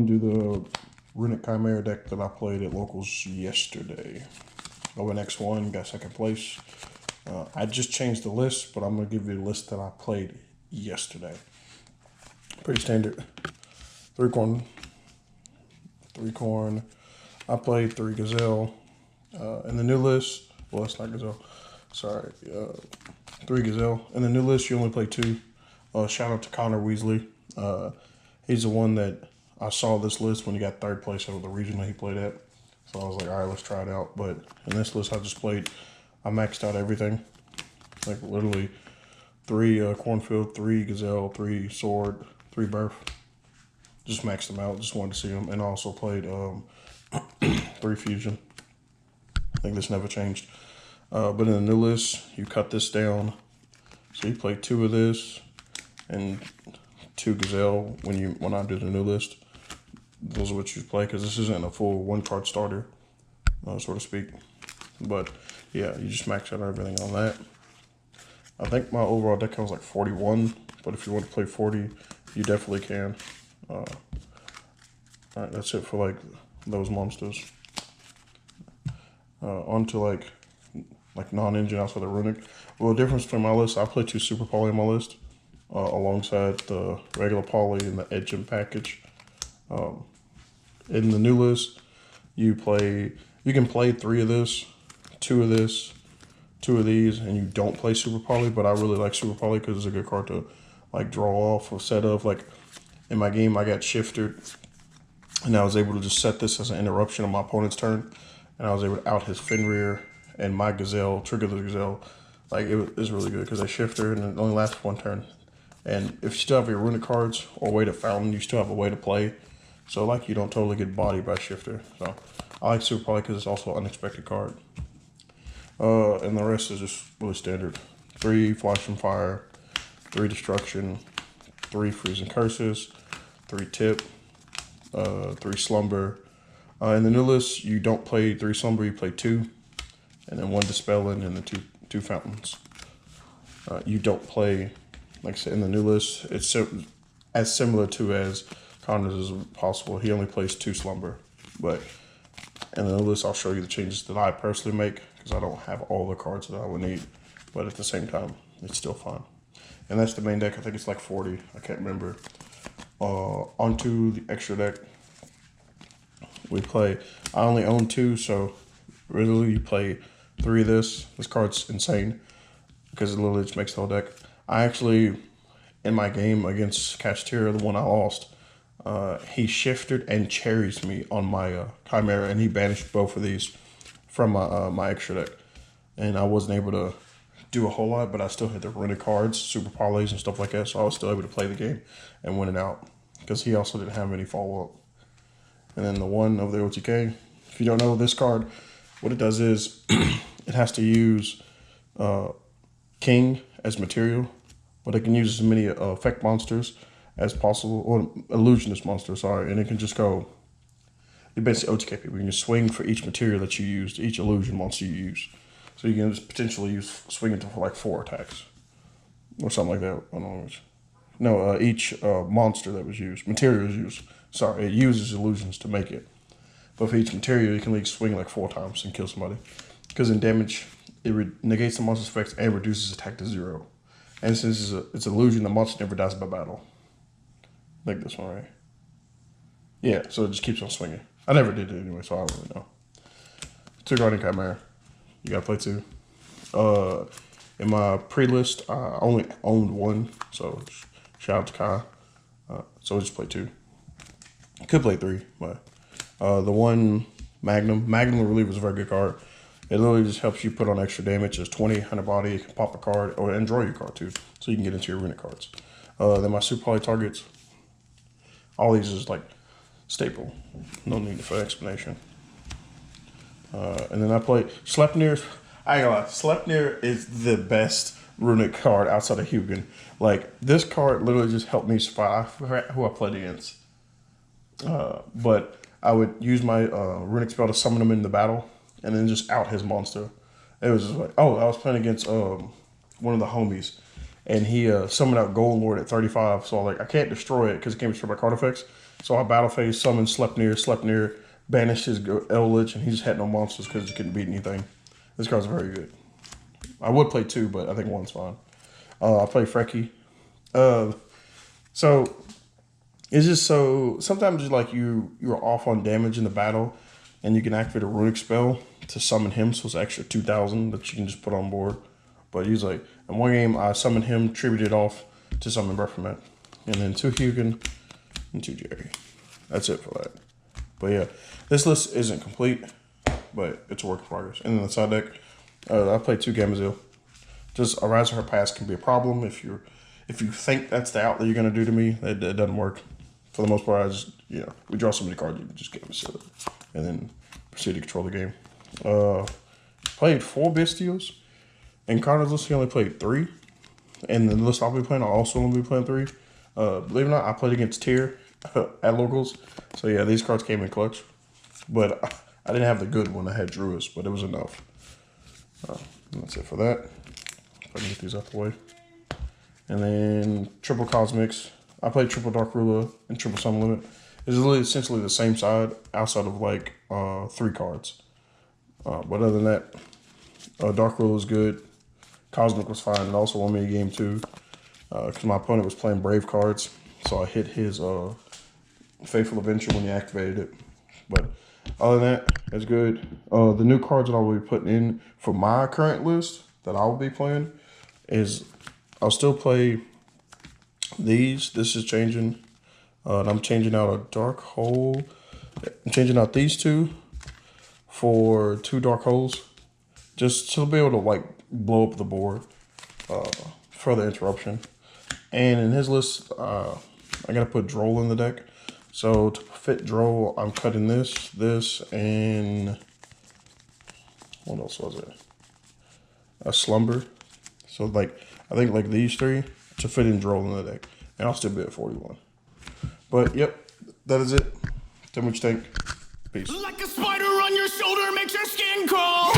going to do the Runick Chimera deck that I played at locals yesterday. Over next one, got second place. I just changed the list, but I'm going to give you the list that I played yesterday. Pretty standard. Three corn. I played 3 Gazelle. In the new list, well, it's not Gazelle. Sorry. 3 Gazelle. In the new list, you only play 2. Shout out to Connor Weasley. He's the one that I saw this list when he got 3rd place over the region that he played at. So I was like, all right, let's try it out. But in this list I just played, I maxed out everything. Like literally 3 Cornfield, 3 Gazelle, 3 Sword, 3 Birth. Just maxed them out. Just wanted to see them. And I also played 3 Fusion. I think this never changed. But in the new list, you cut this down. So you play 2 of this and 2 Gazelle when I do the new list. Those are what you play, because this isn't a full 1-card starter, so to speak. But yeah, you just max out everything on that. I think my overall deck count was like 41, but if you want to play 40, you definitely can. All right, that's it for like those monsters. On to like non-engine outside of Runick. Well, the difference between my list, I play 2 Super Poly on my list, alongside the regular Poly and the Edge and package. In the new list, you can play 3 of this, 2 of this, 2 of these, and you don't play Super Poly. But I really like Super Poly because it's a good card to like draw off or set of. Like in my game, I got shifted, and I was able to just set this as an interruption on my opponent's turn, and I was able to out his Fenrir and my Gazelle, trigger the Gazelle. Like it was really good because I shifter and it only lasts 1 turn. And if you still have your Runick cards or way to fountain, you still have a way to play. So like you don't totally get bodied by shifter. So I like Super Poly because it's also an unexpected card. And the rest is just really standard. 3 Flash and Fire, 3 Destruction, 3 Freezing Curses, 3 Tip, 3 Slumber. In the new list, you don't play 3 Slumber, you play 2. And then 1 Dispelling and then 2 Fountains. You don't play, like I said, in the new list, it's as similar to as Connor's as possible. He only plays 2 Slumber. But in the new list, I'll show you the changes that I personally make, because I don't have all the cards that I would need. But at the same time, it's still fine. And that's the main deck. I think it's like 40. I can't remember. Onto the extra deck. We play, I only own 2, so really you play 3 of this. This card's insane because it literally just makes the whole deck. I actually, in my game against Castira, the one I lost, he shifted and cherries me on my Chimera, and he banished both of these from my extra deck. And I wasn't able to do a whole lot, but I still had the Runick cards, Super Polys and stuff like that, so I was still able to play the game and win it out because he also didn't have any follow-up. And then the one over there, OTK, if you don't know this card, what it does is it has to use King as material, but it can use as many effect monsters as possible, or illusionist monsters, sorry, and it can just go, it basically OTK people. You can swing for each material that you use, each illusion monster you use. So you can just potentially swing it for like 4 attacks, or something like that. I don't know which. No, each monster that was used, material is used. Sorry, it uses illusions to make it. But for each material, you can like swing like 4 times and kill somebody. Because in damage, it negates the monster's effects and reduces attack to 0. And since it's illusion, the monster never dies by battle. Like this one, right? Yeah, so it just keeps on swinging. I never did it anyway, so I don't really know. 2 Guardian Chimera. You gotta play 2. In my pre-list, I only owned 1, so shout out to Kai. So I just play 2. I could play 3, but the one Magnum Reliever is a very good card. It literally just helps you put on extra damage. It's 20, 100 body, you can pop a card, and draw your card too, so you can get into your Runick cards. Then my Super Poly targets, all these is like staple. No need for explanation. And then I play Sleipnir. I ain't gonna lie, Sleipnir is the best Runick card outside of Hugin. Like, this card literally just helped me survive. I forgot who I played against. But I would use my Runick spell to summon him in the battle, and then just out his monster. It was just like, oh, I was playing against one of the homies, and he summoned out Golden Lord at 35. So like, I can't destroy it because it can't destroy my card effects. So I battle phase, summoned slept near, banished his Eldritch, and he just had no monsters because he couldn't beat anything. This card's very good. I would play 2, but I think 1's fine. I play Pkwy. So it's just so sometimes like you're off on damage in the battle, and you can activate a Runick spell to summon him, so it's an extra 2,000 that you can just put on board. But he's like, in one game I summoned him, tributed off to summon Baphomet, and then 2 Hugin and 2 Jerry. That's it for that. But yeah, this list isn't complete, but it's a work in progress. And then the side deck, I played 2 Gamazil. Just a Rise of Her Past can be a problem if you think that's the out that you're gonna do to me. It doesn't work. For the most part, I just we draw so many cards, you just get them and then proceed to control the game. Played 4 Bestials, and Connor's list he only played 3. And the list I'll be playing, I'll also only be playing 3. Believe it or not, I played against Tier at locals. So yeah, these cards came in clutch. But I didn't have the good one. I had Druidist, but it was enough. That's it for that. If I can get these out the way. And then triple Cosmics. I played triple Dark Ruler and triple Sun Limit. It's really essentially the same side outside of like 3 cards. But other than that, Dark Ruler was good. Cosmic was fine. And also won me a game too. Because my opponent was playing Brave cards. So I hit his Faithful Adventure when he activated it. But other than that, it's good. The new cards that I will be putting in for my current list that I will be playing is I'll still play these. This is changing. And I'm changing out a Dark Hole. I'm changing out these 2 for 2 Dark Holes. Just to be able to like blow up the board. Further interruption. And in his list, I gotta put Droll in the deck. So to fit Droll, I'm cutting this, and what else was it? A Slumber. So like I think like these 3 to fit in Droll in the deck, and I'll still be at 41. But yep, that is it. Tell me what you think. Peace. Like a spider on your shoulder makes your skin crawl.